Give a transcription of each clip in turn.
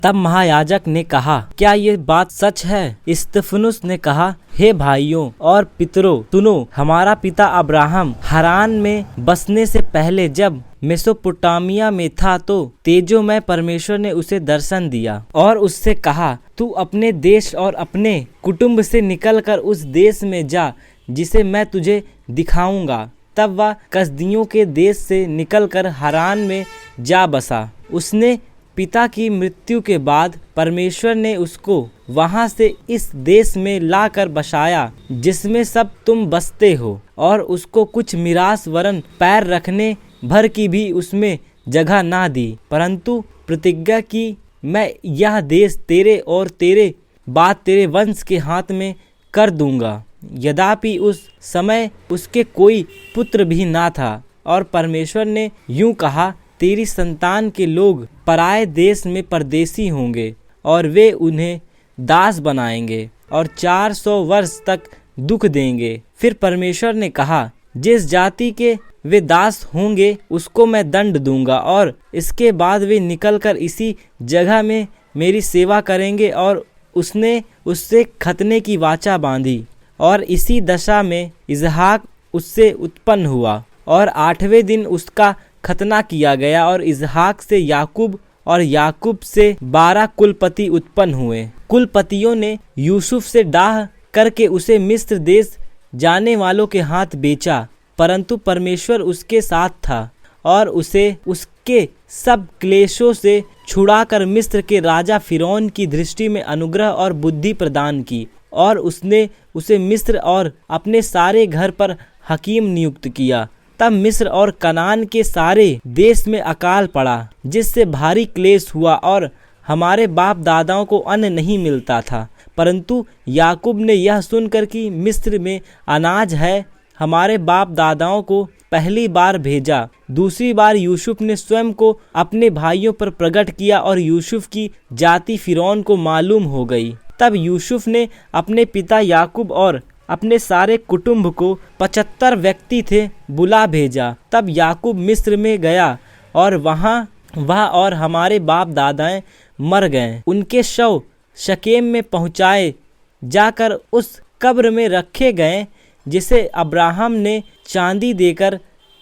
तब महायाजक ने कहा, क्या ये बात सच है? स्तिफनुस ने कहा, हे भाइयों और पितरों, सुनो, हमारा पिता अब्राहम हारान में बसने से पहले जब मेसोपोटामिया में था तो तेजोमय परमेश्वर ने उसे दर्शन दिया और उससे कहा, तू अपने देश और अपने कुटुंब से निकलकर उस देश में जा जिसे मैं तुझे दिखाऊंगा। तब वह कसदियों के देश से निकलकर हारान में जा बसा। उसने पिता की मृत्यु के बाद परमेश्वर ने उसको वहां से इस देश में लाकर बसाया जिसमें सब तुम बसते हो, और उसको कुछ मिरास वरन पैर रखने भर की भी उसमें जगह ना दी, परंतु प्रतिज्ञा की, मैं यह देश तेरे और तेरे बाद तेरे वंश के हाथ में कर दूंगा। यद्यपि उस समय उसके कोई पुत्र भी ना था, और परमेश्वर ने यूं कहा, तेरी संतान के लोग पराए देश में परदेसी होंगे और वे उन्हें दास बनाएंगे और 400 वर्ष तक दुख देंगे। फिर परमेश्वर ने कहा, जिस जाति के वे दास होंगे उसको मैं दंड दूंगा, और इसके बाद वे निकलकर इसी जगह में मेरी सेवा करेंगे। और उसने उससे खतने की वाचा बांधी, और इसी दशा में इसहाक उससे उत्पन्न हुआ, और 8वें दिन उसका खतना किया गया, और इसहाक से याकूब और याकूब से 12 कुलपति उत्पन्न हुए। कुलपतियों ने यूसुफ से डाह करके उसे मिस्र देश जाने वालों के हाथ बेचा, परंतु परमेश्वर उसके साथ था और उसे उसके सब क्लेशों से छुड़ाकर मिस्र के राजा फिरौन की दृष्टि में अनुग्रह और बुद्धि प्रदान की, और उसने उसे मिस्र और अपने सारे घर पर हकीम नियुक्त किया। तब मिस्र और कनान के सारे देश में अकाल पड़ा, जिससे भारी क्लेश हुआ, और हमारे बाप दादाओं को अन्न नहीं मिलता था। परंतु याकूब ने यह सुनकर कि मिस्र में अनाज है, हमारे बाप दादाओं को पहली बार भेजा। दूसरी बार यूसुफ ने स्वयं को अपने भाइयों पर प्रकट किया, और यूसुफ की जाति फिरौन को मालूम हो गई। तब यूसुफ ने अपने पिता याकूब और अपने सारे कुटुंब को 75 व्यक्ति थे बुला भेजा। तब याकूब मिस्र में गया, और वह और हमारे बाप दादाएं मर गए। उनके शव शकेम में पहुंचाए जाकर उस कब्र में रखे गए जिसे अब्राहम ने चांदी देकर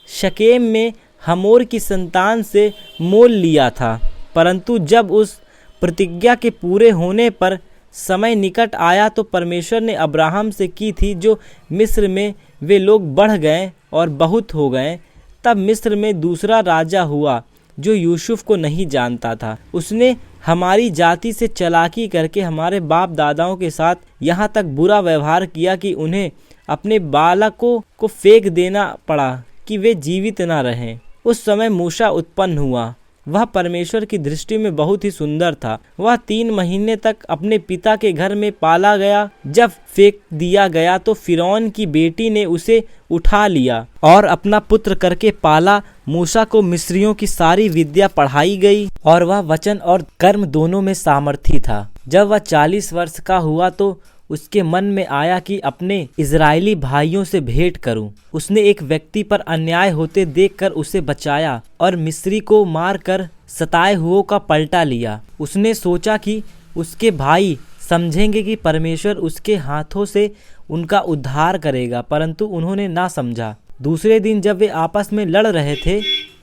शकेम में हमोर की संतान से मोल लिया था। परंतु जब उस प्रतिज्ञा के पूरे होने पर समय निकट आया तो परमेश्वर ने अब्राहम से की थी, जो मिस्र में वे लोग बढ़ गए और बहुत हो गए। तब मिस्र में दूसरा राजा हुआ जो यूसुफ को नहीं जानता था। उसने हमारी जाति से चालाकी करके हमारे बाप दादाओं के साथ यहाँ तक बुरा व्यवहार किया कि उन्हें अपने बालकों को फेंक देना पड़ा कि वे जीवित न रहें। उस समय मूसा उत्पन्न हुआ। वह परमेश्वर की दृष्टि में बहुत ही सुंदर था। वह 3 महीने तक अपने पिता के घर में पाला गया। जब फेंक दिया गया तो फिरौन की बेटी ने उसे उठा लिया और अपना पुत्र करके पाला। मूसा को मिस्रियों की सारी विद्या पढ़ाई गई और वह वचन और कर्म दोनों में सामर्थी था। जब वह 40 वर्ष का हुआ तो उसके मन में आया कि अपने इजरायली भाइयों से भेंट करूं। उसने एक व्यक्ति पर अन्याय होते देखकर उसे बचाया और मिस्री को मारकर सताए हुओं का पलटा लिया। उसने सोचा कि उसके भाई समझेंगे कि परमेश्वर उसके हाथों से उनका उद्धार करेगा, परंतु उन्होंने ना समझा। दूसरे दिन जब वे आपस में लड़ रहे थे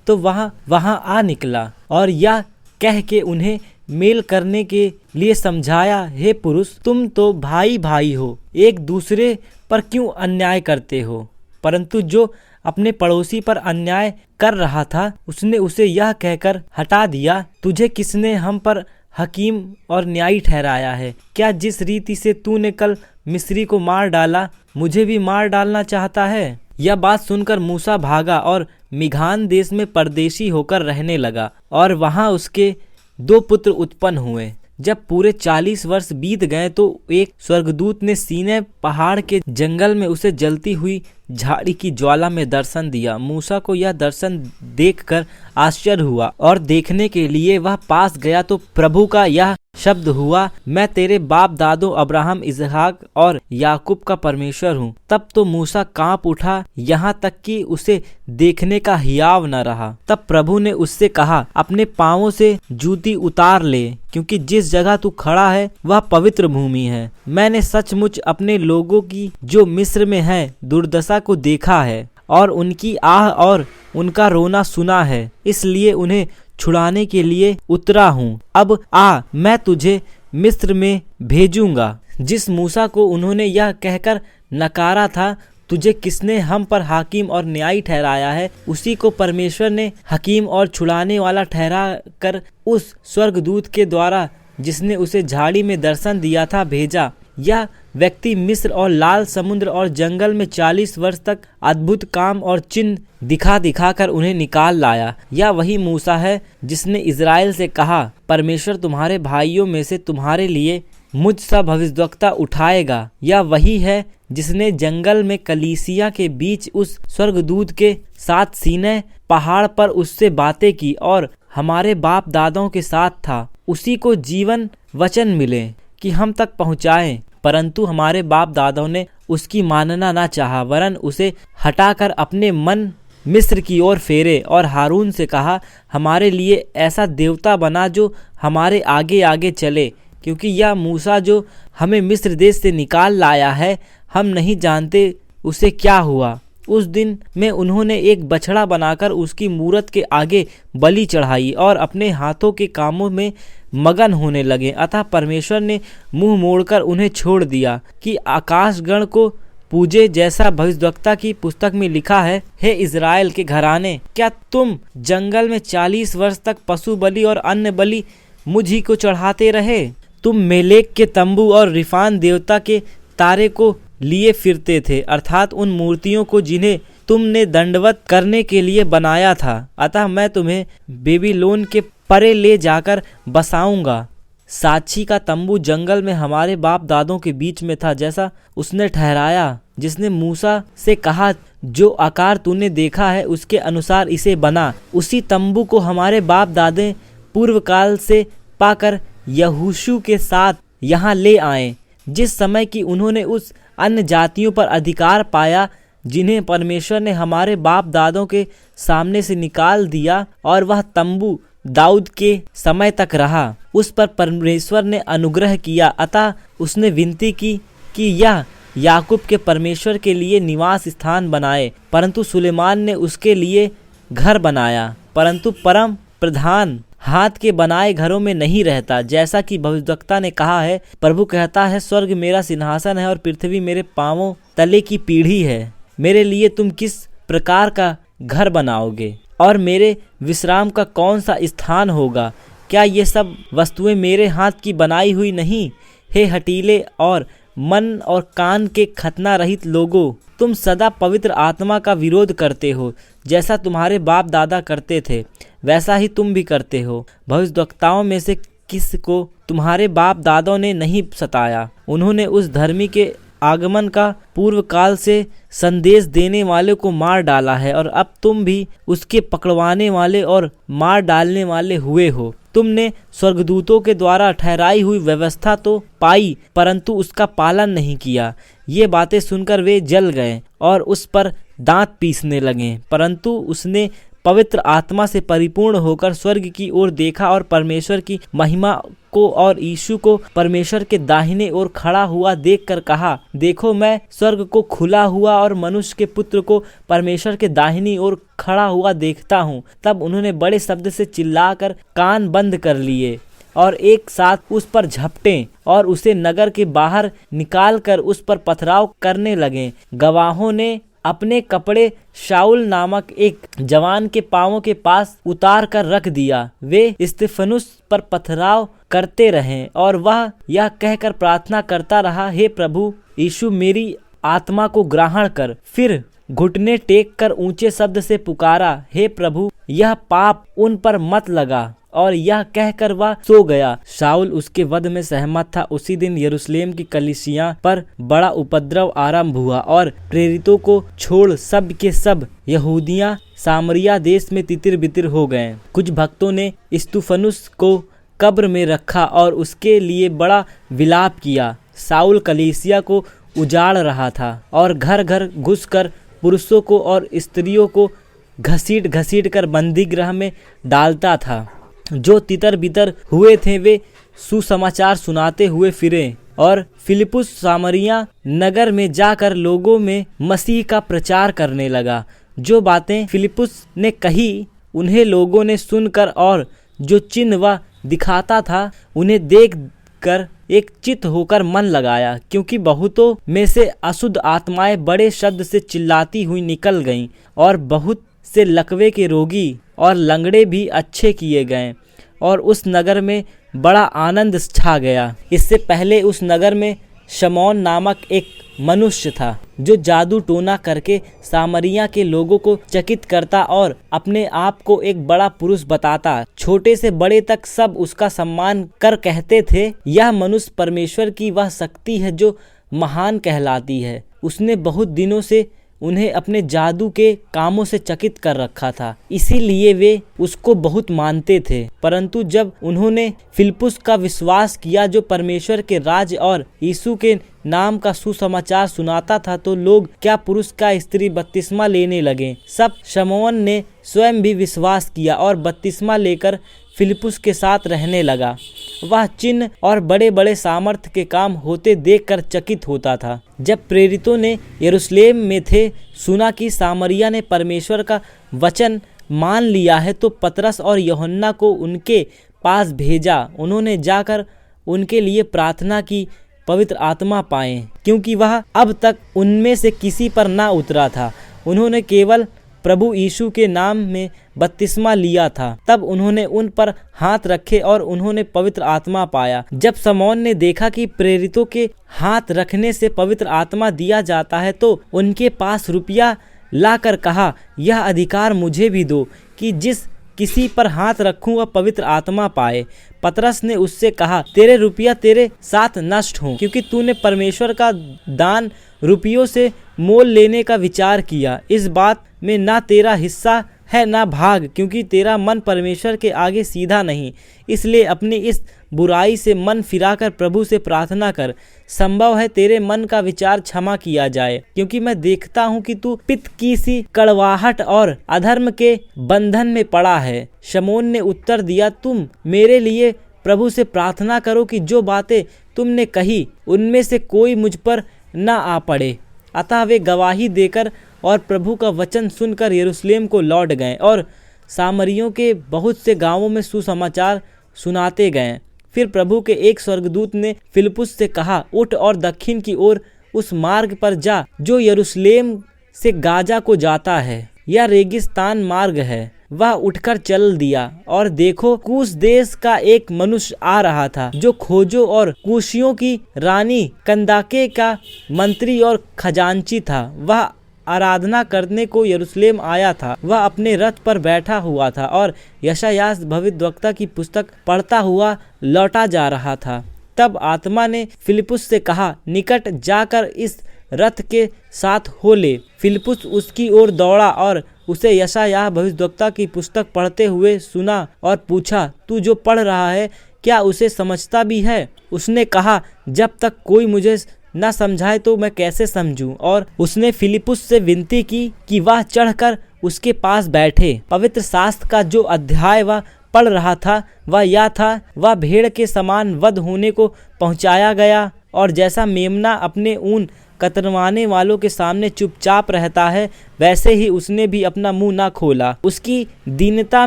तो वहाँ आ निकला और यह कह के उन्हें मेल करने के लिए समझाया, हे पुरुष, तुम तो भाई भाई हो, एक दूसरे पर क्यों अन्याय करते हो? परंतु जो अपने पड़ोसी पर अन्याय कर रहा था उसने उसे यह कहकर हटा दिया, तुझे किसने हम पर हकीम और न्यायी ठहराया है? क्या जिस रीति से तूने कल मिस्री को मार डाला, मुझे भी मार डालना चाहता है? यह बात सुनकर मूसा भागा और मिघान देश में परदेशी होकर रहने लगा और वहां उसके 2 पुत्र उत्पन्न हुए। जब पूरे 40 वर्ष बीत गए तो एक स्वर्गदूत ने सीनै पहाड़ के जंगल में उसे जलती हुई झाड़ी की ज्वाला में दर्शन दिया। मूसा को यह दर्शन देखकर आश्चर्य हुआ और देखने के लिए वह पास गया तो प्रभु का यह शब्द हुआ, मैं तेरे बाप दादों अब्राहम, इसहाक और याकूब का परमेश्वर हूँ। तब तो मूसा कांप उठा, यहाँ तक कि उसे देखने का हियाव न रहा। तब प्रभु ने उससे कहा, अपने पांवों से जूती उतार ले, क्योंकि जिस जगह तू खड़ा है वह पवित्र भूमि है। मैंने सचमुच अपने लोगों की जो मिस्र में है दुर्दशा को देखा है और उनकी आह और उनका रोना सुना है, इसलिए उन्हें छुड़ाने के लिए उतरा हूँ। अब आ, मैं तुझे मिस्र में भेजूंगा। जिस मूसा को उन्होंने यह कहकर नकारा था, तुझे किसने हम पर हाकिम और न्यायी ठहराया है, उसी को परमेश्वर ने हकीम और छुड़ाने वाला ठहरा कर उस स्वर्गदूत के द्वारा जिसने उसे झाड़ी में दर्शन दिया था भेजा। यह व्यक्ति मिस्र और लाल समुद्र और जंगल में 40 वर्ष तक अद्भुत काम और चिन्ह दिखा दिखाकर उन्हें निकाल लाया। यह वही मूसा है जिसने इज़राइल से कहा, परमेश्वर तुम्हारे भाइयों में से तुम्हारे लिए मुझ सा भविष्यद्वक्ता उठाएगा। यह वही है जिसने जंगल में कलीसिया के बीच उस स्वर्गदूत के साथ सीनै पहाड़ पर उससे बातें की और हमारे बाप दादों के साथ था। उसी को जीवन वचन मिले कि हम तक पहुँचाएं, परंतु हमारे बाप दादों ने उसकी मानना न चाहा, वरन उसे हटाकर अपने मन मिस्र की ओर फेरे और हारून से कहा, हमारे लिए ऐसा देवता बना जो हमारे आगे आगे चले, क्योंकि यह मूसा जो हमें मिस्र देश से निकाल लाया है, हम नहीं जानते उसे क्या हुआ। उस दिन में उन्होंने एक बछड़ा बनाकर उसकी मूरत के आगे बलि चढ़ाई और अपने हाथों के कामों में मगन होने लगे। अतः परमेश्वर ने मुंह मोड़कर उन्हें छोड़ दिया कि आकाशगण को पूजे, जैसा भविष्यद्वक्ता की पुस्तक में लिखा है, हे इज़राइल के घराने, क्या तुम जंगल में 40 वर्ष तक पशु बलि और अन्य बलि मुझ ही को चढ़ाते रहे? तुम मेलेक के तंबू और रिफान देवता के तारे को लिए फिरते थे, अर्थात उन मूर्तियों को जिन्हें तुमने दंडवत करने के लिए बनाया था। अतः मैं तुम्हें बेबीलोन के परे ले जाकर बसाऊंगा। साक्षी का तंबू जंगल में हमारे बाप दादों के बीच में था, जैसा उसने ठहराया, जिसने मूसा से कहा, जो आकार तूने देखा है उसके अनुसार इसे बना। उसी तंबू को हमारे बाप दादे पूर्व काल से पाकर यहोशू के साथ यहाँ ले आए, जिस समय कि उन्होंने उस अन्य जातियों पर अधिकार पाया जिन्हें परमेश्वर ने हमारे बाप दादों के सामने से निकाल दिया, और वह तंबू दाऊद के समय तक रहा। उस पर परमेश्वर ने अनुग्रह किया, अतः उसने विनती की कि यह याकूब के परमेश्वर के लिए निवास स्थान बनाए। परंतु सुलेमान ने उसके लिए घर बनाया, परंतु परम प्रधान हाथ के बनाए घरों में नहीं रहता, जैसा कि भविष्यद्वक्ता ने कहा है। प्रभु कहता है, स्वर्ग मेरा सिंहासन है और पृथ्वी मेरे पांवों तले की पीढ़ी है। मेरे लिए तुम किस प्रकार का घर बनाओगे और मेरे विश्राम का कौन सा स्थान होगा? क्या ये सब वस्तुएं मेरे हाथ की बनाई हुई नहीं? हे हठीले और मन और कान के खतना रहित लोगों, तुम सदा पवित्र आत्मा का विरोध करते हो। जैसा तुम्हारे बाप दादा करते थे वैसा ही तुम भी करते हो। भविष्यद्वक्ताओं में से किस को तुम्हारे बाप दादों ने नहीं सताया? उन्होंने उस धर्मी के आगमन का पूर्व काल से संदेश देने वाले को मार डाला है, और अब तुम भी उसके पकड़वाने वाले और मार डालने वाले हुए हो। तुमने स्वर्गदूतों के द्वारा ठहराई हुई व्यवस्था तो पाई, परंतु उसका पालन नहीं किया। ये बातें सुनकर वे जल गए और उस पर दांत पीसने लगे। परंतु उसने पवित्र आत्मा से परिपूर्ण होकर स्वर्ग की ओर देखा और परमेश्वर की महिमा को और यीशु को परमेश्वर के दाहिने ओर खड़ा हुआ देखकर कहा, देखो मैं स्वर्ग को खुला हुआ और मनुष्य के पुत्र को परमेश्वर के दाहिनी ओर खड़ा हुआ देखता हूँ। तब उन्होंने बड़े शब्द से चिल्लाकर कान बंद कर लिए और एक साथ उस पर झपटे और उसे नगर के बाहर निकालकर उस पर पथराव करने लगे। गवाहों ने अपने कपड़े शाऊल नामक एक जवान के पांवों के पास उतार कर रख दिया। वे स्तिफनुस पर पथराव करते रहे और वह यह कहकर प्रार्थना करता रहा, हे प्रभु यीशु, मेरी आत्मा को ग्रहण कर। फिर घुटने टेक कर ऊंचे शब्द से पुकारा, हे प्रभु, यह पाप उन पर मत लगा। और यह कहकर वह सो गया। शाऊल उसके वध में सहमत था। उसी दिन यरूशलेम की कलीसिया पर बड़ा उपद्रव आरंभ हुआ और प्रेरितों को छोड़ सब के सब यहूदिया सामरिया देश में तितिर बितिर हो गए। कुछ भक्तों ने स्तुफनुस को कब्र में रखा और उसके लिए बड़ा विलाप किया। शाऊल कलीसिया को उजाड़ रहा था और घर घर घुसकर पुरुषों को और स्त्रियों को घसीट घसीट कर बंदी गृह में डालता था। जो तितर बितर हुए थे वे सुसमाचार सुनाते हुए फिरे और फिलिप्पुस सामरिया नगर में जाकर लोगों में मसीह का प्रचार करने लगा। जो बातें फिलिप्पुस ने कही उन्हें लोगों ने सुनकर और जो चिन्ह वह दिखाता था उन्हें देख कर एक चित्त होकर मन लगाया, क्योंकि बहुतों में से अशुद्ध आत्माएं बड़े शब्द से चिल्लाती हुई निकल गईं और बहुत से लकवे के रोगी और लंगड़े भी अच्छे किए गए और उस नगर में बड़ा आनंद छा गया। इससे पहले उस नगर में शमौन नामक एक मनुष्य था जो जादू टोना करके सामरिया के लोगों को चकित करता और अपने आप को एक बड़ा पुरुष बताता। छोटे से बड़े तक सब उसका सम्मान कर कहते थे, यह मनुष्य परमेश्वर की वह शक्ति है जो महान कहलाती है। उसने बहुत दिनों से उन्हें अपने जादू के कामों से चकित कर रखा था, इसीलिए वे उसको बहुत मानते थे। परंतु जब उन्होंने फिलिप्पुस का विश्वास किया जो परमेश्वर के राज्य और यीशु के नाम का सुसमाचार सुनाता था, तो लोग क्या पुरुष का स्त्री बपतिस्मा लेने लगे। सब शमौन ने स्वयं भी विश्वास किया और बपतिस्मा लेकर फिलिप्पुस के साथ रहने लगा। वह चिन्ह और बड़े बड़े सामर्थ्य के काम होते देखकर चकित होता था। जब प्रेरितों ने यरूशलेम में थे सुना कि सामरिया ने परमेश्वर का वचन मान लिया है, तो पतरस और यूहन्ना को उनके पास भेजा। उन्होंने जाकर उनके लिए प्रार्थना की पवित्र आत्मा पाए, क्योंकि वह अब तक उनमें से किसी पर ना उतरा था। उन्होंने केवल प्रभु यीशु के नाम में बपतिस्मा लिया था। तब उन्होंने उन पर हाथ रखे और उन्होंने पवित्र आत्मा पाया। जब शमौन ने देखा कि प्रेरितों के हाथ रखने से पवित्र आत्मा दिया जाता है, तो उनके पास रुपया लाकर कहा, यह अधिकार मुझे भी दो कि जिस किसी पर हाथ रखूं वह पवित्र आत्मा पाए। पतरस ने उससे कहा, तेरे रुपया तेरे साथ नष्ट हो, क्योंकि तूने परमेश्वर का दान रुपयों से मोल लेने का विचार किया। इस बात में ना तेरा हिस्सा है ना भाग, क्योंकि तेरा मन परमेश्वर के आगे सीधा नहीं। इसलिए अपनी इस बुराई से मन फिराकर प्रभु से प्रार्थना कर, संभव है तेरे मन का विचार क्षमा किया जाए, क्योंकि मैं देखता हूँ कि तू पित्त की सी कड़वाहट और अधर्म के बंधन में पड़ा है। शमौन ने उत्तर दिया, तुम मेरे लिए प्रभु से प्रार्थना करो कि जो बातें तुमने कही उनमें से कोई मुझ पर न आ पड़े। अतः वे गवाही देकर और प्रभु का वचन सुनकर यरूशलेम को लौट गए और सामरियों के बहुत से गांवों में सुसमाचार सुनाते गए। फिर प्रभु के एक स्वर्गदूत ने फिलिप्पुस से कहा, उठ और दक्षिण की ओर उस मार्ग पर जा जो यरूशलेम से गाजा को जाता है। यह रेगिस्तान मार्ग है। वह उठकर चल दिया और देखो, कूश देश का एक मनुष्य आ रहा था जो खोजो और कूशियों की रानी कंदाके का मंत्री और खजांची था। वह आराधना करने को यरूशलेम आया था। वह अपने रथ पर बैठा हुआ था और यशायाह भविष्यद्वक्ता की पुस्तक पढ़ता हुआ लौटा जा रहा था। तब आत्मा ने फिलिप्पुस से कहा, निकट जाकर इस रथ के साथ हो ले। फिलिप्पुस उसकी ओर दौड़ा और उसे यशायाह भविष्यद्वक्ता की पुस्तक पढ़ते हुए सुना और पूछा, तू जो पढ़ रहा है क्या उसे समझता भी है? उसने कहा, जब तक कोई मुझे न समझाए तो मैं कैसे समझूं? और उसने फिलिप्पुस से विनती की कि वह चढ़कर उसके पास बैठे। पवित्र शास्त्र का जो अध्याय वह पढ़ रहा था वह यह था, वह भेड़ के समान वध होने को पहुंचाया गया और जैसा मेमना अपने ऊन कतरवाने वालों के सामने चुपचाप रहता है, वैसे ही उसने भी अपना मुंह ना खोला। उसकी दीनता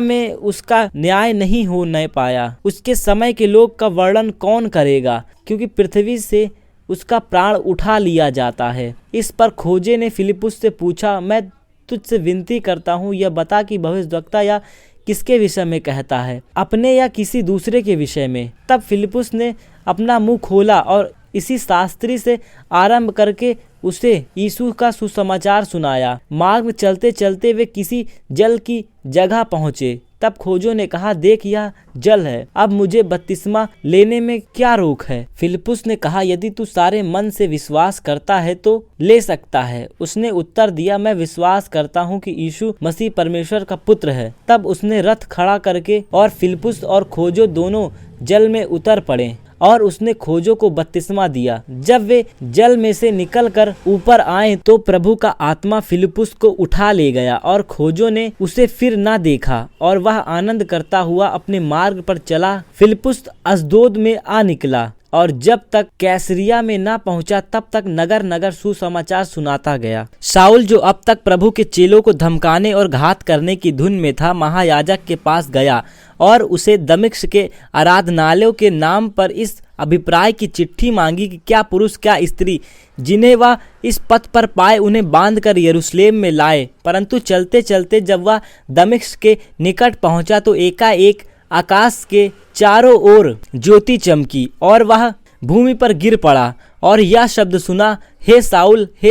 में उसका न्याय नहीं हो न पाया। उसके समय के लोग का वर्णन कौन करेगा, क्योंकि पृथ्वी से उसका प्राण उठा लिया जाता है। इस पर खोजे ने फिलिप्पुस से पूछा, मैं तुझसे विनती करता हूँ, यह बता कि भविष्यद्वक्ता या किसके विषय में कहता है, अपने या किसी दूसरे के विषय में? तब फिलिप्पुस ने अपना मुंह खोला और इसी शास्त्री से आरंभ करके उसे यीशु का सुसमाचार सुनाया। मार्ग में चलते चलते वे किसी जल की जगह पहुँचे। तब खोजो ने कहा, देख यह जल है, अब मुझे बपतिस्मा लेने में क्या रोक है? फिलिप्पुस ने कहा, यदि तू सारे मन से विश्वास करता है तो ले सकता है। उसने उत्तर दिया, मैं विश्वास करता हूँ कि यीशु मसीह परमेश्वर का पुत्र है। तब उसने रथ खड़ा करके और फिलिप्पुस और खोजो दोनों जल में उतर पड़े और उसने खोजो को बपतिस्मा दिया। जब वे जल में से निकलकर ऊपर आए तो प्रभु का आत्मा फिलिप्पुस को उठा ले गया और खोजो ने उसे फिर ना देखा और वह आनंद करता हुआ अपने मार्ग पर चला। फिलिप्पुस अशदोद में आ निकला और जब तक कैसरिया में ना पहुंचा तब तक नगर नगर सुसमाचार सुनाता गया। शाऊल, जो अब तक प्रभु के चेलों को धमकाने और घात करने की धुन में था, महायाजक के पास गया और उसे दमिश्क के आराधनालयों के नाम पर इस अभिप्राय की चिट्ठी मांगी कि क्या पुरुष क्या स्त्री जिन्हें वह इस पथ पर पाए उन्हें बांधकर यरूशलेम में लाए। परंतु चलते चलते जब वह दमिश्क के निकट पहुंचा तो एकाएक आकाश के चारों ओर ज्योति चमकी और वह भूमि पर गिर पड़ा और यह शब्द सुना, हे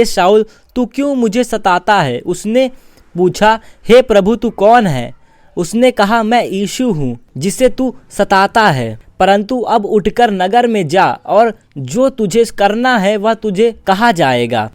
शाऊल, तू क्यों मुझे सताता है? उसने पूछा, हे प्रभु, तू कौन है? उसने कहा, मैं यीशु हूँ जिसे तू सताता है। परंतु अब उठकर नगर में जा और जो तुझे करना है वह तुझे कहा जाएगा।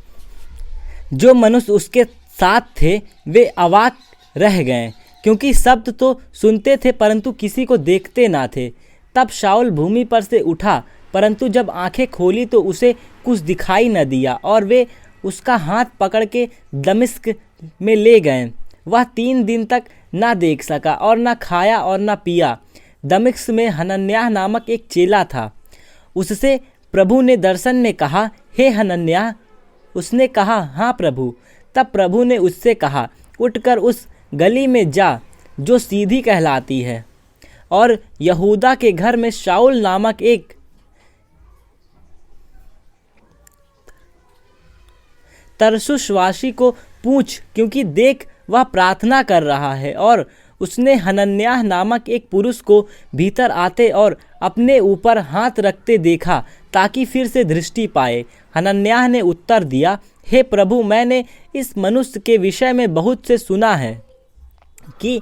जो मनुष्य उसके साथ थे वे अवाक रह गए, क्योंकि शब्द तो सुनते थे परंतु किसी को देखते ना थे। तब शाऊल भूमि पर से उठा, परंतु जब आंखें खोली तो उसे कुछ दिखाई न दिया और वे उसका हाथ पकड़ के दमिश्क में ले गए। वह 3 दिन तक ना देख सका और ना खाया और ना पिया। दमिश्क में हनन्याह नामक एक चेला था। उससे प्रभु ने दर्शन में कहा, हे हनन्याह। उसने कहा, हाँ प्रभु। तब प्रभु ने उससे कहा, उठकर उस गली में जा जो सीधी कहलाती है और यहूदा के घर में शाऊल नामक एक तरसुसवासी को पूछ, क्योंकि देख वह प्रार्थना कर रहा है। और उसने हनन्याह नामक एक पुरुष को भीतर आते और अपने ऊपर हाथ रखते देखा ताकि फिर से दृष्टि पाए। हनन्याह ने उत्तर दिया, हे प्रभु, मैंने इस मनुष्य के विषय में बहुत से सुना है कि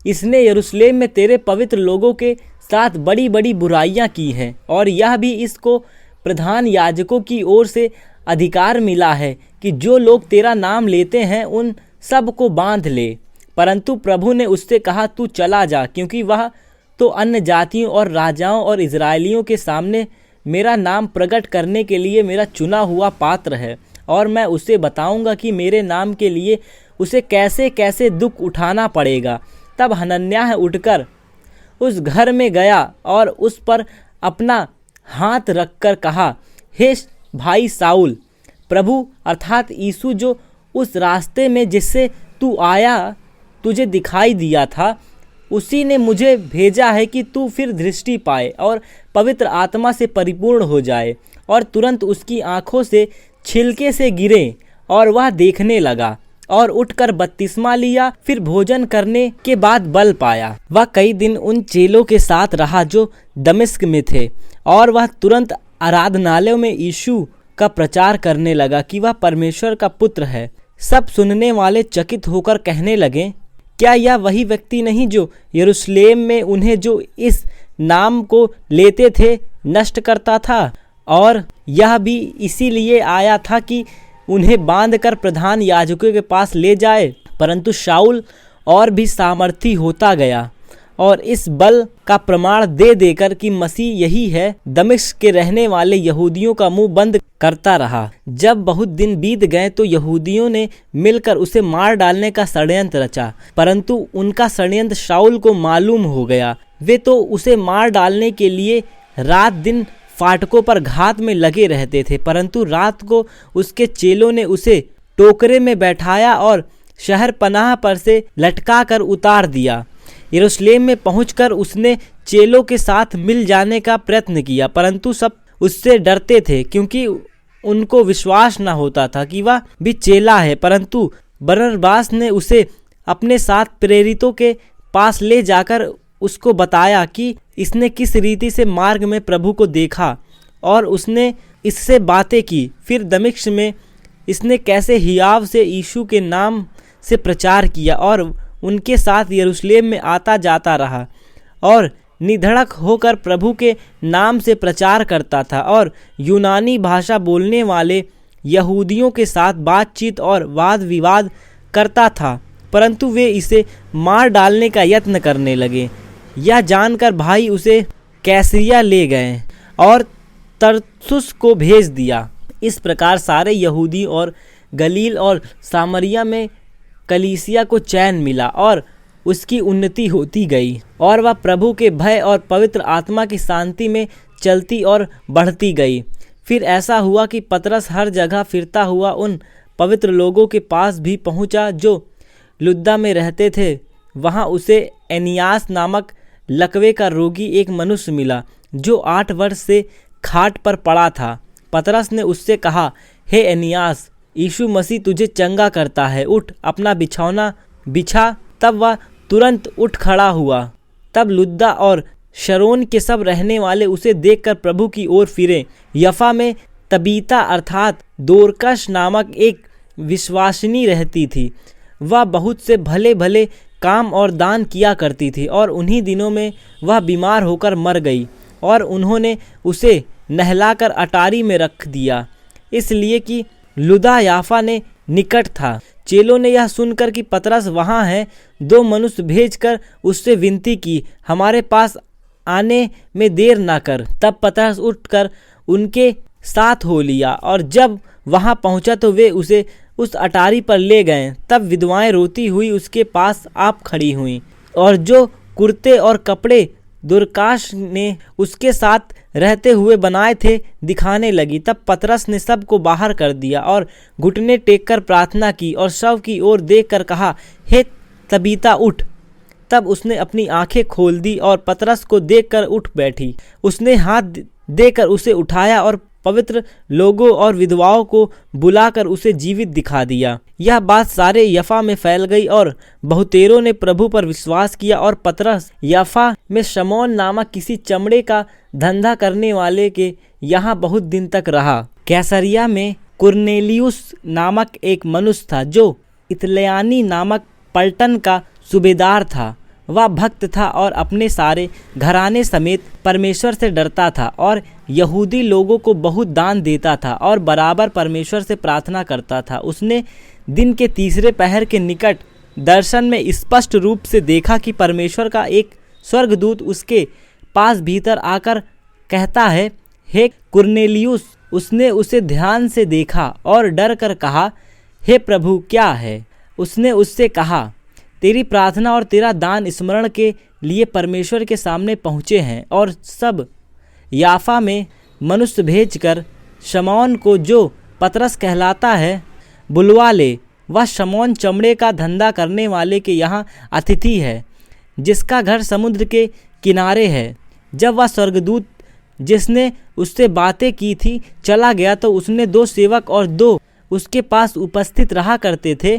इसने यरूशलेम में तेरे पवित्र लोगों के साथ बड़ी बड़ी बुराइयां की हैं और यह भी इसको प्रधान याजकों की ओर से अधिकार मिला है कि जो लोग तेरा नाम लेते हैं उन सब को बांध ले। परंतु प्रभु ने उससे कहा, तू चला जा, क्योंकि वह तो अन्य जातियों और राजाओं और इजरायलियों के सामने मेरा नाम प्रकट करने के लिए मेरा चुना हुआ पात्र है और मैं उसे बताऊंगा कि मेरे नाम के लिए उसे कैसे कैसे दुख उठाना पड़ेगा। तब हनन्याह उठकर उस घर में गया और उस पर अपना हाथ रखकर कहा, हे भाई शाऊल, प्रभु अर्थात यीशु जो उस रास्ते में जिससे तू आया तुझे दिखाई दिया था, उसी ने मुझे भेजा है कि तू फिर दृष्टि पाए और पवित्र आत्मा से परिपूर्ण हो जाए। और तुरंत उसकी आंखों से छिलके से गिरे और वह देखने लगा और उठकर बपतिस्मा लिया। फिर भोजन करने के बाद बल पाया। वह कई दिन उन चेलों के साथ रहा जो दमिश्क में थे और वह तुरंत आराधनालयों में यीशु का प्रचार करने लगा कि वह परमेश्वर का पुत्र है। सब सुनने वाले चकित होकर कहने लगे, क्या यह वही व्यक्ति नहीं जो यरूशलेम में उन्हें जो इस नाम को लेते थे नष्ट करता था? और यह भी इसीलिए आया था कि उन्हें बांधकर प्रधान याजकों के पास ले जाए। परंतु शाऊल और भी सामर्थी होता गया और इस बल का प्रमाण दे देकर कि मसीह यही है, दमिश्क के रहने वाले यहूदियों का मुंह बंद करता रहा। जब बहुत दिन बीत गए तो यहूदियों ने मिलकर उसे मार डालने का षड्यंत्र रचा, परंतु उनका षड्यंत्र शाऊल को मालूम हो गया। वे तो उसे मार डालने के लिए रात दिन फाटकों पर घात में लगे रहते थे। परंतु रात को उसके चेलों ने उसे टोकरे में बैठाया और शहर पनाह पर से लटका कर उतार दिया। यरूशलेम में पहुंचकर उसने चेलों के साथ मिल जाने का प्रयत्न किया, परंतु सब उससे डरते थे क्योंकि उनको विश्वास न होता था कि वह भी चेला है। परंतु बरनबास ने उसे अपने साथ प्रेरितों के पास ले जाकर उसको बताया कि इसने किस रीति से मार्ग में प्रभु को देखा और उसने इससे बातें की। फिर दमिश्क में इसने कैसे हियाव से यीशु के नाम से प्रचार किया और उनके साथ यरूशलेम में आता जाता रहा और निधड़क होकर प्रभु के नाम से प्रचार करता था और यूनानी भाषा बोलने वाले यहूदियों के साथ बातचीत और वाद विवाद करता था, परंतु वे इसे मार डालने का यत्न करने लगे। यह जानकर भाई उसे कैसरिया ले गए और तरसुस को भेज दिया। इस प्रकार सारे यहूदी और गलील और सामरिया में कलीसिया को चैन मिला और उसकी उन्नति होती गई और वह प्रभु के भय और पवित्र आत्मा की शांति में चलती और बढ़ती गई। फिर ऐसा हुआ कि पतरस हर जगह फिरता हुआ उन पवित्र लोगों के पास भी पहुंचा जो लुद्दा में रहते थे। वहां उसे एनियास नामक लकवे का रोगी एक मनुष्य मिला जो 8 वर्ष से खाट पर पड़ा था। पतरस ने उससे कहा, हे एनियास, यीशु मसीह तुझे चंगा करता है, उठ अपना बिछौना बिछा। तब वह तुरंत उठ खड़ा हुआ। तब लुद्दा और शरोन के सब रहने वाले उसे देखकर प्रभु की ओर फिरे। यफा में तबीता अर्थात दोरकस नामक एक विश्वासिनी रहती थी। वह बहुत से भले भले काम और दान किया करती थी और उन्हीं दिनों में वह बीमार होकर मर गई और उन्होंने उसे नहलाकर अटारी में रख दिया, इसलिए कि लुद्दा याफा ने निकट था। चेलों ने यह सुनकर कि पतरस वहाँ है, 2 मनुष्य भेजकर उससे विनती की, हमारे पास आने में देर ना कर। तब पतरस उठकर उनके साथ हो लिया और जब वहाँ पहुँचा तो वे उसे उस अटारी पर ले गए। तब विधवाएं रोती हुई उसके पास आप खड़ी हुईं और जो कुर्ते और कपड़े दोरकास ने उसके साथ रहते हुए बनाए थे दिखाने लगी। तब पतरस ने सबको बाहर कर दिया और घुटने टेककर प्रार्थना की और शव की ओर देखकर कहा, हे तबीता उठ। तब उसने अपनी आंखें खोल दी और पतरस को देखकर उठ बैठी। उसने हाथ देकर उसे उठाया और पवित्र लोगों और विधवाओं को बुलाकर उसे जीवित दिखा दिया। यह बात सारे यफा में फैल गई और बहुतेरों ने प्रभु पर विश्वास किया। और पतरस यफा में शमौन नामक किसी चमड़े का धंधा करने वाले के यहाँ बहुत दिन तक रहा। कैसरिया में कुरनेलियुस नामक एक मनुष्य था जो इतलियानी नामक पलटन का सूबेदार था। वह भक्त था और अपने सारे घराने समेत परमेश्वर से डरता था और यहूदी लोगों को बहुत दान देता था और बराबर परमेश्वर से प्रार्थना करता था। उसने दिन के 3 पहर के निकट दर्शन में स्पष्ट रूप से देखा कि परमेश्वर का एक स्वर्गदूत उसके पास भीतर आकर कहता है, हे कुरनेलियुस। उसने उसे ध्यान से देखा और डर कर कहा, हे प्रभु, क्या है? उसने उससे कहा, तेरी प्रार्थना और तेरा दान स्मरण के लिए परमेश्वर के सामने पहुँचे हैं और सब याफा में मनुष्य भेजकर शमौन को जो पतरस कहलाता है बुलवा ले। वह शमौन चमड़े का धंधा करने वाले के यहाँ अतिथि है, जिसका घर समुद्र के किनारे है। जब वह स्वर्गदूत जिसने उससे बातें की थी चला गया तो उसने 2 सेवक और 2 उसके पास उपस्थित रहा करते थे,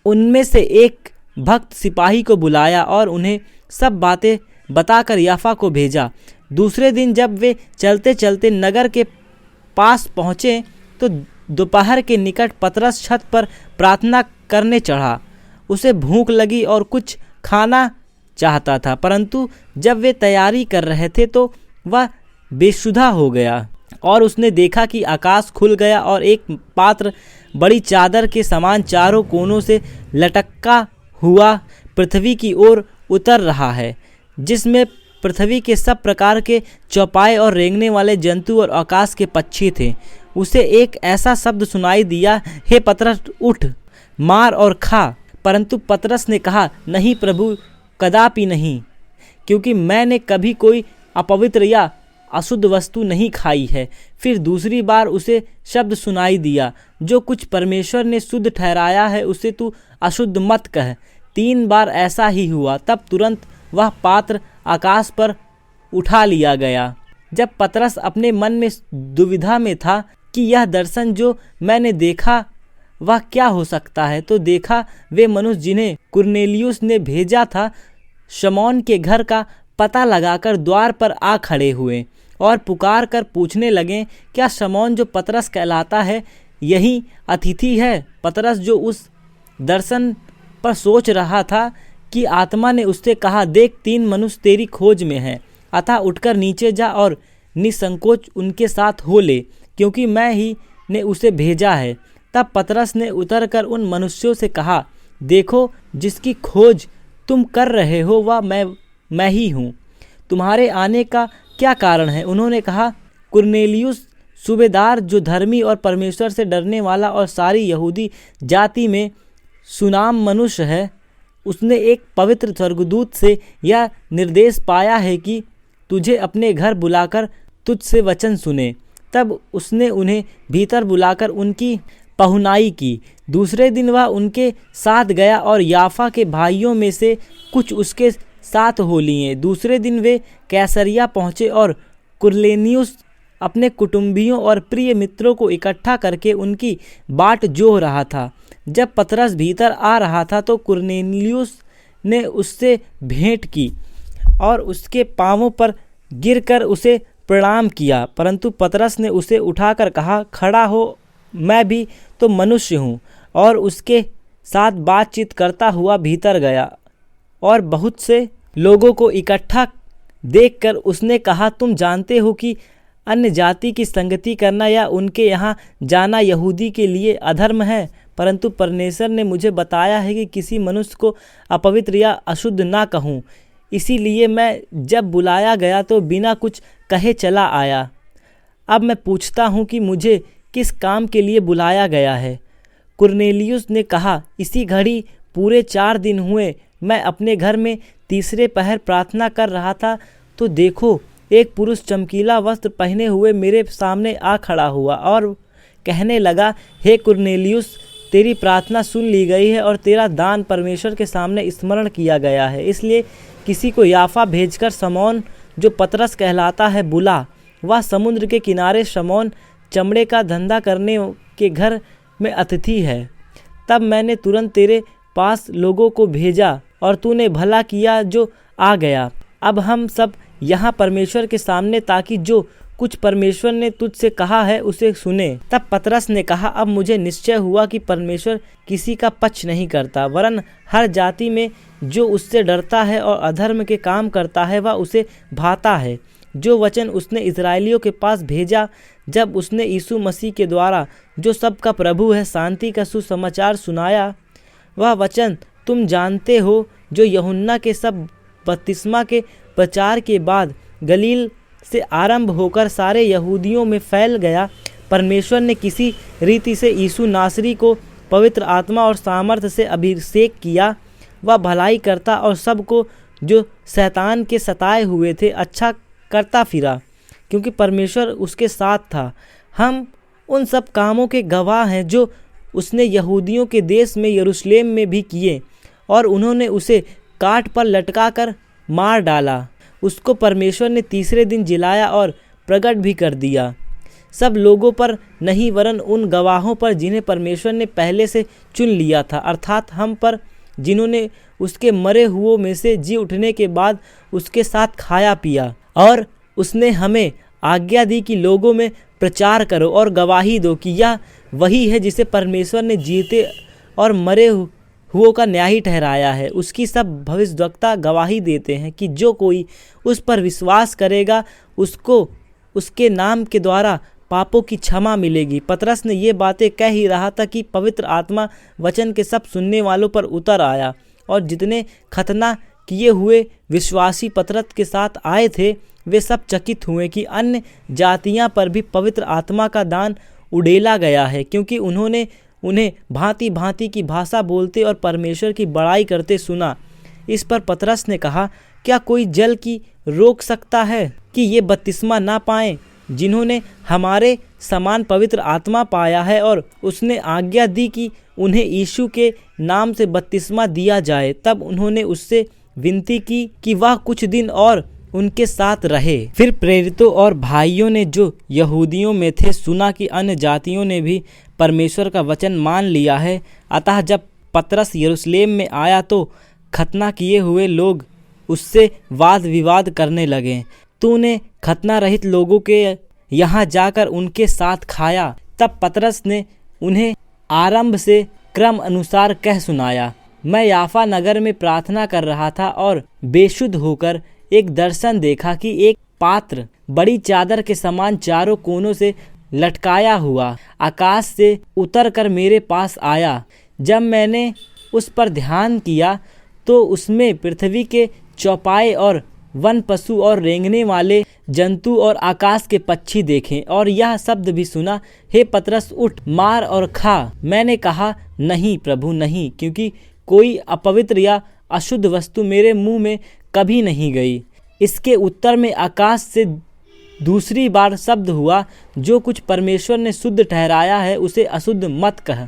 उनमें से एक भक्त सिपाही को बुलाया और उन्हें सब बातें बताकर याफा को भेजा। दूसरे दिन जब वे चलते चलते नगर के पास पहुँचे तो दोपहर के निकट पतरस छत पर प्रार्थना करने चढ़ा। उसे भूख लगी और कुछ खाना चाहता था, परंतु जब वे तैयारी कर रहे थे तो वह बेसुधा हो गया और उसने देखा कि आकाश खुल गया और एक पात्र बड़ी चादर के समान चारों कोनों से लटका हुआ पृथ्वी की ओर उतर रहा है, जिसमें पृथ्वी के सब प्रकार के चौपाए और रेंगने वाले जंतु और आकाश के पक्षी थे। उसे एक ऐसा शब्द सुनाई दिया, हे पतरस, उठ, मार और खा। परंतु पतरस ने कहा, नहीं प्रभु, कदापि नहीं, क्योंकि मैंने कभी कोई अपवित्र या अशुद्ध वस्तु नहीं खाई है। फिर दूसरी बार उसे शब्द सुनाई दिया, जो कुछ परमेश्वर ने शुद्ध ठहराया है उसे तू अशुद्ध मत कह। 3 बार ऐसा ही हुआ। तब तुरंत वह पात्र आकाश पर उठा लिया गया। जब पतरस अपने मन में दुविधा में था कि यह दर्शन जो मैंने देखा वह क्या हो सकता है, तो देखा वे मनुष्य जिन्हें कुरनेलियुस ने भेजा था शमौन के घर का पता लगाकर द्वार पर आ खड़े हुए और पुकार कर पूछने लगे, क्या शमौन जो पतरस कहलाता है यही अतिथि है? पतरस जो उस दर्शन पर सोच रहा था कि आत्मा ने उससे कहा, देख 3 मनुष्य तेरी खोज में हैं, अतः उठकर नीचे जा और निसंकोच उनके साथ हो ले, क्योंकि मैं ही ने उसे भेजा है। तब पतरस ने उतरकर उन मनुष्यों से कहा, देखो जिसकी खोज तुम कर रहे हो वह मैं ही हूँ। तुम्हारे आने का क्या कारण है? उन्होंने कहा, कुरनेलियुस सूबेदार, जो धर्मी और परमेश्वर से डरने वाला और सारी यहूदी जाति में सुनाम मनुष्य है, उसने एक पवित्र स्वर्गदूत से यह निर्देश पाया है कि तुझे अपने घर बुलाकर तुझसे वचन सुने। तब उसने उन्हें भीतर बुलाकर उनकी पहुनाई की। दूसरे दिन वह उनके साथ गया और याफा के भाइयों में से कुछ उसके साथ हो लिए। दूसरे दिन वे कैसरिया पहुँचे और कुरनेलियुस अपने कुटुंबियों और प्रिय मित्रों को इकट्ठा करके उनकी बाट जोह रहा था। जब पतरस भीतर आ रहा था तो कुरनेलियुस ने उससे भेंट की और उसके पांवों पर गिरकर उसे प्रणाम किया, परंतु पतरस ने उसे उठाकर कहा, खड़ा हो, मैं भी तो मनुष्य हूँ। और उसके साथ बातचीत करता हुआ भीतर गया और बहुत से लोगों को इकट्ठा देखकर उसने कहा, तुम जानते हो कि अन्य जाति की संगति करना या उनके यहाँ जाना यहूदी के लिए अधर्म है, परंतु परमेश्वर ने मुझे बताया है कि किसी मनुष्य को अपवित्र या अशुद्ध ना कहूँ। इसीलिए मैं जब बुलाया गया तो बिना कुछ कहे चला आया। अब मैं पूछता हूँ कि मुझे किस काम के लिए बुलाया गया है? कुरनेलियुस ने कहा, इसी घड़ी पूरे 4 दिन हुए मैं अपने घर में तीसरे पहर प्रार्थना कर रहा था, तो देखो एक पुरुष चमकीला वस्त्र पहने हुए मेरे सामने आ खड़ा हुआ और कहने लगा, हे कुरनेलियुस, तेरी प्रार्थना सुन ली गई है और तेरा दान परमेश्वर के सामने स्मरण किया गया है। इसलिए किसी को याफा भेजकर शमौन, जो पतरस कहलाता है, बुला। वह समुद्र के किनारे शमौन चमड़े का धंधा करने के घर में अतिथि है। तब मैंने तुरंत तेरे पास लोगों को भेजा और तूने भला किया जो आ गया। अब हम सब यहाँ परमेश्वर के सामने, ताकि जो कुछ परमेश्वर ने तुझसे कहा है उसे सुने। तब पतरस ने कहा, अब मुझे निश्चय हुआ कि परमेश्वर किसी का पक्ष नहीं करता, वरन हर जाति में जो उससे डरता है और अधर्म के काम करता है वह उसे भाता है। जो वचन उसने इस्राएलियों के पास भेजा जब उसने यीशु मसीह के द्वारा, जो सबका प्रभु है, शांति का सुसमाचार सुनाया, वह वचन तुम जानते हो, जो यूहन्ना के सब बपतिस्मा के प्रचार के बाद गलील से आरंभ होकर सारे यहूदियों में फैल गया। परमेश्वर ने किसी रीति से यीशु नासरी को पवित्र आत्मा और सामर्थ्य से अभिषेक किया। वह भलाई करता और सबको जो शैतान के सताए हुए थे अच्छा करता फिरा, क्योंकि परमेश्वर उसके साथ था। हम उन सब कामों के गवाह हैं जो उसने यहूदियों के देश में यरूशलेम में भी किए, और उन्होंने उसे काट पर लटकाकर मार डाला। उसको परमेश्वर ने तीसरे दिन जिलाया और प्रकट भी कर दिया, सब लोगों पर नहीं वरन उन गवाहों पर जिन्हें परमेश्वर ने पहले से चुन लिया था, अर्थात हम पर, जिन्होंने उसके मरे हुओं में से जी उठने के बाद उसके साथ खाया पिया। और उसने हमें आज्ञा दी कि लोगों में प्रचार करो और गवाही दो कि यह वही है जिसे परमेश्वर ने जीते और मरे हुओं का न्यायी ठहराया है। उसकी सब भविष्यद्वक्ता गवाही देते हैं कि जो कोई उस पर विश्वास करेगा उसको उसके नाम के द्वारा पापों की क्षमा मिलेगी। पतरस ने ये बातें कह ही रहा था कि पवित्र आत्मा वचन के सब सुनने वालों पर उतर आया, और जितने खतना किए हुए विश्वासी पतरस के साथ आए थे वे सब चकित हुए कि अन्य जातियां पर भी पवित्र आत्मा का दान उड़ेला गया है, क्योंकि उन्होंने उन्हें भांति भांति की भाषा बोलते और परमेश्वर की बड़ाई करते सुना। इस पर पतरस ने कहा, क्या कोई जल की रोक सकता है कि ये बपतिस्मा ना पाएं जिन्होंने हमारे समान पवित्र आत्मा पाया है? और उसने आज्ञा दी कि उन्हें यीशु के नाम से बपतिस्मा दिया जाए। तब उन्होंने उससे विनती की कि वह कुछ दिन और उनके साथ रहे। फिर प्रेरितों और भाइयों ने जो यहूदियों में थे सुना कि अन्य जातियों ने भी परमेश्वर का वचन मान लिया है। अतः जब पतरस यरूशलेम में आया तो खतना किए हुए लोग उससे वाद विवाद करने लगे। तूने खतना रहित लोगों के यहाँ जाकर उनके साथ खाया। तब पतरस ने उन्हें आरंभ से क्रम अनुसार कह सुनाया। मैं याफा नगर में प्रार्थना कर रहा था और बेसुध होकर एक दर्शन देखा कि एक पात्र बड़ी चादर के समान चारों कोनों से लटकाया हुआ आकाश से उतरकर मेरे पास आया। जब मैंने उस पर ध्यान किया तो उसमें पृथ्वी के चौपाए और वन पशु और रेंगने वाले जंतु और आकाश के पक्षी देखे और यह शब्द भी सुना, हे पतरस, उठ, मार और खा। मैंने कहा, नहीं प्रभु, नहीं, क्योंकि कोई अपवित्र या अशुद्ध वस्तु मेरे मुंह में कभी नहीं गई। इसके उत्तर में आकाश से दूसरी बार शब्द हुआ, जो कुछ परमेश्वर ने शुद्ध ठहराया है उसे अशुद्ध मत कह।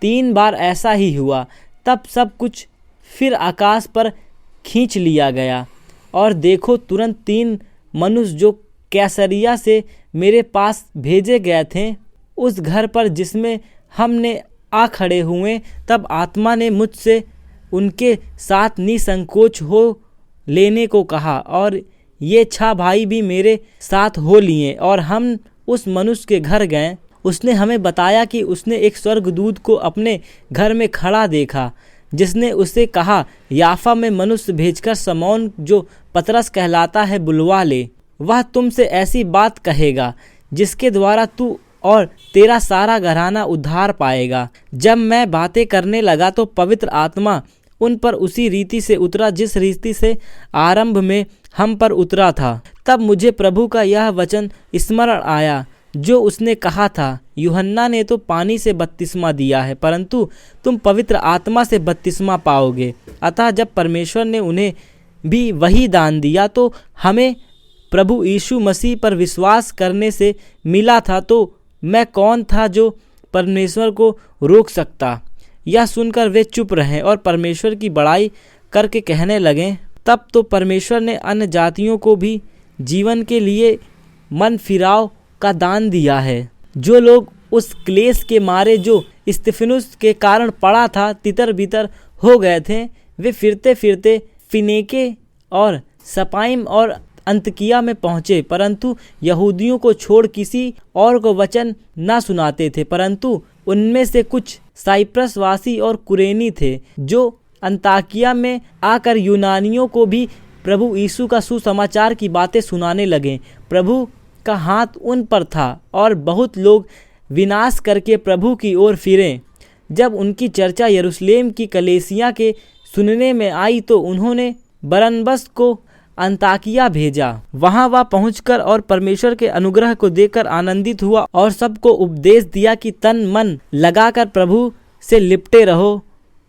3 बार ऐसा ही हुआ। तब सब कुछ फिर आकाश पर खींच लिया गया और देखो, तुरंत 3 मनुष्य जो कैसरिया से मेरे पास भेजे गए थे उस घर पर जिसमें हमने आ खड़े हुए। तब आत्मा ने मुझसे उनके साथ निसंकोच हो लेने को कहा और ये 6 भाई भी मेरे साथ हो लिए और हम उस मनुष्य के घर गए। उसने हमें बताया कि उसने एक स्वर्गदूत को अपने घर में खड़ा देखा, जिसने उसे कहा, याफा में मनुष्य भेजकर शमौन, जो पतरस कहलाता है, बुलवा ले। वह तुमसे ऐसी बात कहेगा जिसके द्वारा तू और तेरा सारा घराना उद्धार पाएगा। जब मैं बातें करने लगा तो पवित्र आत्मा उन पर उसी रीति से उतरा जिस रीति से आरंभ में हम पर उतरा था। तब मुझे प्रभु का यह वचन स्मरण आया जो उसने कहा था, यूहन्ना ने तो पानी से बपतिस्मा दिया है, परंतु तुम पवित्र आत्मा से बपतिस्मा पाओगे। अतः जब परमेश्वर ने उन्हें भी वही दान दिया तो हमें प्रभु यीशु मसीह पर विश्वास करने से मिला था, तो मैं कौन था जो परमेश्वर को रोक सकता। यह सुनकर वे चुप रहे और परमेश्वर की बड़ाई करके कहने लगे, तब तो परमेश्वर ने अन्य जातियों को भी जीवन के लिए मन फिराव का दान दिया है। जो लोग उस क्लेश के मारे जो स्तिफनुस के कारण पड़ा था तितर बितर हो गए थे, वे फिरते फिरते फिनेके और सपाइम और अंतकिया में पहुँचे, परंतु यहूदियों को छोड़ किसी और को वचन न सुनाते थे। परंतु उनमें से कुछ साइप्रस वासी और कुरेनी थे, जो अंताकिया में आकर यूनानियों को भी प्रभु यीशु का सुसमाचार की बातें सुनाने लगे। प्रभु का हाथ उन पर था और बहुत लोग विनाश करके प्रभु की ओर फिरे। जब उनकी चर्चा यरूशलेम की कलीसिया के सुनने में आई तो उन्होंने बरनबस को अंताकिया भेजा। वहां वह पहुंचकर और परमेश्वर के अनुग्रह को देखकर आनंदित हुआ और सबको उपदेश दिया कि तन मन लगाकर प्रभु से लिपटे रहो।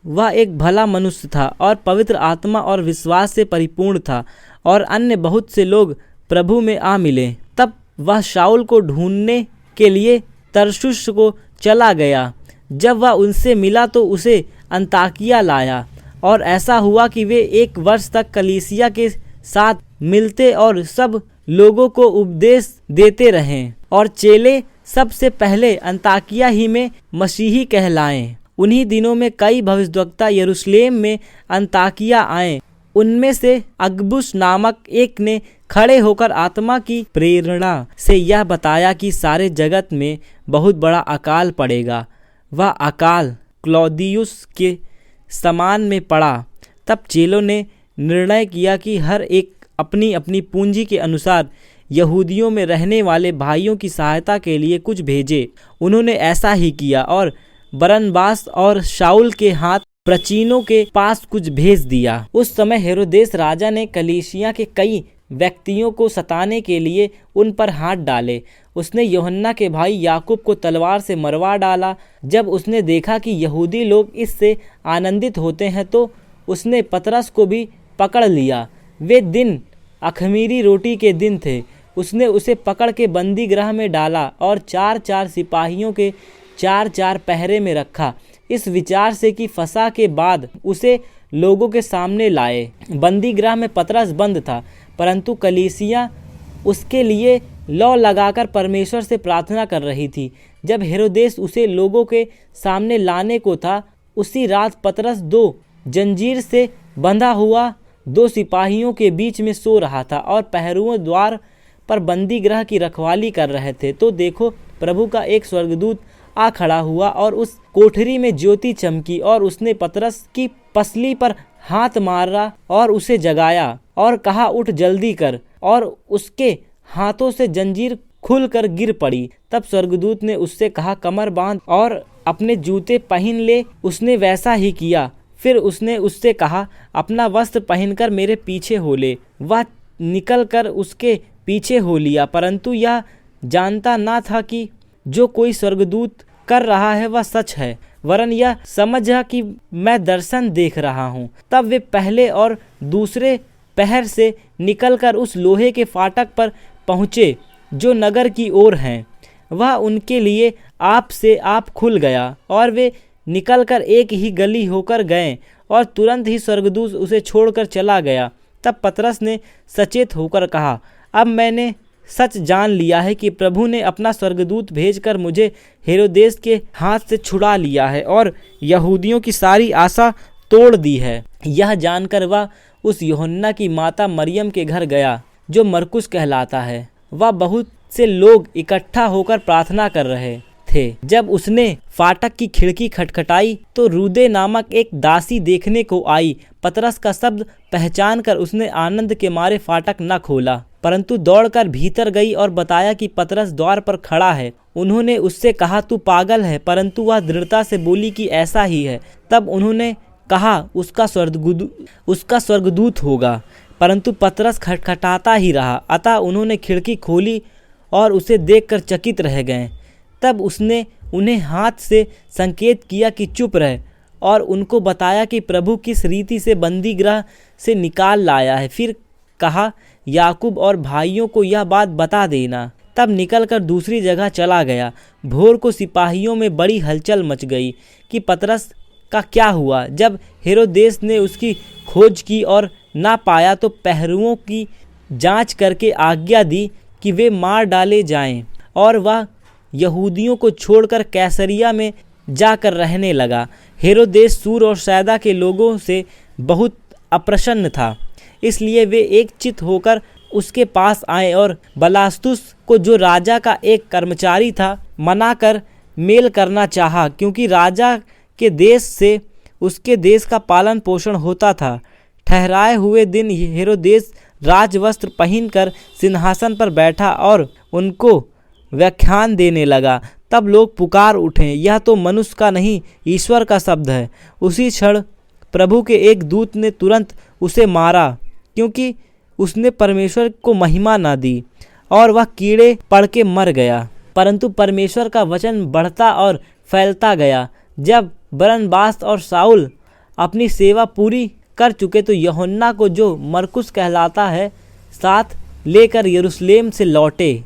वह एक भला मनुष्य था और पवित्र आत्मा और विश्वास से परिपूर्ण था और अन्य बहुत से लोग प्रभु में आ मिले। तब वह शाऊल को ढूंढने के लिए तरसुस को चला गया। जब वह उनसे मिला तो उसे अंताकिया लाया और ऐसा हुआ कि वे 1 वर्ष तक कलीसिया के साथ मिलते और सब लोगों को उपदेश देते रहे और चेले सबसे पहले अंताकिया ही में मसीही कहलाएं। उन्हीं दिनों में कई भविष्यद्वक्ता यरूशलेम में अंताकिया आए। उनमें से अगबुस नामक एक ने खड़े होकर आत्मा की प्रेरणा से यह बताया कि सारे जगत में बहुत बड़ा अकाल पड़ेगा। वह अकाल क्लौदियुस के समान में पड़ा। तब चेलों ने निर्णय किया कि हर एक अपनी अपनी पूंजी के अनुसार यहूदियों में रहने वाले भाइयों की सहायता के लिए कुछ भेजे। उन्होंने ऐसा ही किया और बरनबास और शाऊल के हाथ प्रचीनों के पास कुछ भेज दिया। उस समय हेरोदेस राजा ने कलीसिया के कई व्यक्तियों को सताने के लिए उन पर हाथ डाले। उसने यूहन्ना के भाई याकूब को तलवार से मरवा डाला। जब उसने देखा कि यहूदी लोग इससे आनंदित होते हैं तो उसने पतरस को भी पकड़ लिया। वे दिन अख़मीरी रोटी के दिन थे। उसने उसे पकड़ के बंदी गृह में डाला और 4-4 सिपाहियों के 4-4 पहरे में रखा, इस विचार से कि फसह के बाद उसे लोगों के सामने लाए। बंदी गृह में पतरस बंद था, परंतु कलीसिया उसके लिए लौ लगाकर परमेश्वर से प्रार्थना कर रही थी। जब हेरोदेस उसे लोगों के सामने लाने को था, उसी रात पतरस 2 जंजीर से बंधा हुआ 2 सिपाहियों के बीच में सो रहा था और पहरुओं द्वार पर बंदी गृह की रखवाली कर रहे थे। तो देखो, प्रभु का एक स्वर्गदूत आ खड़ा हुआ और उस कोठरी में ज्योति चमकी और उसने पतरस की पसली पर हाथ मारा और उसे जगाया और कहा, उठ जल्दी कर। और उसके हाथों से जंजीर खुलकर गिर पड़ी। तब स्वर्गदूत ने उससे कहा, कमर बांध और अपने जूते पहन ले। उसने वैसा ही किया। फिर उसने उससे कहा, अपना वस्त्र पहनकर मेरे पीछे हो ले। वह निकलकर उसके पीछे हो लिया, परंतु यह जानता ना था कि जो कोई स्वर्गदूत कर रहा है वह सच है, वरन यह समझा कि मैं दर्शन देख रहा हूँ। तब वे पहले और दूसरे पहर से निकलकर उस लोहे के फाटक पर पहुँचे जो नगर की ओर हैं। वह उनके लिए आप से आप खुल गया और वे निकलकर एक ही गली होकर गए और तुरंत ही स्वर्गदूत उसे छोड़कर चला गया। तब पतरस ने सचेत होकर कहा, अब मैंने सच जान लिया है कि प्रभु ने अपना स्वर्गदूत भेजकर मुझे हेरोदेस के हाथ से छुड़ा लिया है और यहूदियों की सारी आशा तोड़ दी है। यह जानकर वह उस यूहन्ना की माता मरियम के घर गया जो मरकुस कहलाता है। वह बहुत से लोग इकट्ठा होकर प्रार्थना कर रहे थे। जब उसने फाटक की खिड़की खटखटाई तो रूदे नामक एक दासी देखने को आई। पतरस का शब्द पहचान कर उसने आनंद के मारे फाटक न खोला, परंतु दौड़कर भीतर गई और बताया कि पतरस द्वार पर खड़ा है। उन्होंने उससे कहा, तू पागल है, परंतु वह दृढ़ता से बोली कि ऐसा ही है। तब उन्होंने कहा, उसका स्वर्गदूत होगा, परंतु पतरस खटखटाता ही रहा। अतः उन्होंने खिड़की खोली और उसे देखकर चकित रह गए। तब उसने उन्हें हाथ से संकेत किया कि चुप रहे और उनको बताया कि प्रभु किस रीति से बंदी गृह से निकाल लाया है। फिर कहा, याकूब और भाइयों को यह बात बता देना। तब निकलकर दूसरी जगह चला गया। भोर को सिपाहियों में बड़ी हलचल मच गई कि पतरस का क्या हुआ। जब हेरोदेस ने उसकी खोज की और ना पाया तो पहरुओं की जांच करके आज्ञा दी कि वे मार डाले जाएं, और वह यहूदियों को छोड़कर कैसरिया में जाकर रहने लगा। हेरोदेस सूर और सैदा के लोगों से बहुत अप्रसन्न था, इसलिए वे एक चित होकर उसके पास आए और बलास्तुस को, जो राजा का एक कर्मचारी था, मनाकर मेल करना चाहा, क्योंकि राजा के देश से उसके देश का पालन पोषण होता था। ठहराए हुए दिन हेरोदेस राजवस्त्र पहनकर सिंहासन पर बैठा और उनको व्याख्यान देने लगा। तब लोग पुकार उठे, यह तो मनुष्य का नहीं, ईश्वर का शब्द है। उसी क्षण प्रभु के एक दूत ने तुरंत उसे मारा, क्योंकि उसने परमेश्वर को महिमा न दी, और वह कीड़े पड़ के मर गया। परंतु परमेश्वर का वचन बढ़ता और फैलता गया। जब बरनबास और शाऊल अपनी सेवा पूरी कर चुके तो यूहन्ना को, जो मरकुस कहलाता है, साथ लेकर यरूशलेम से लौटे।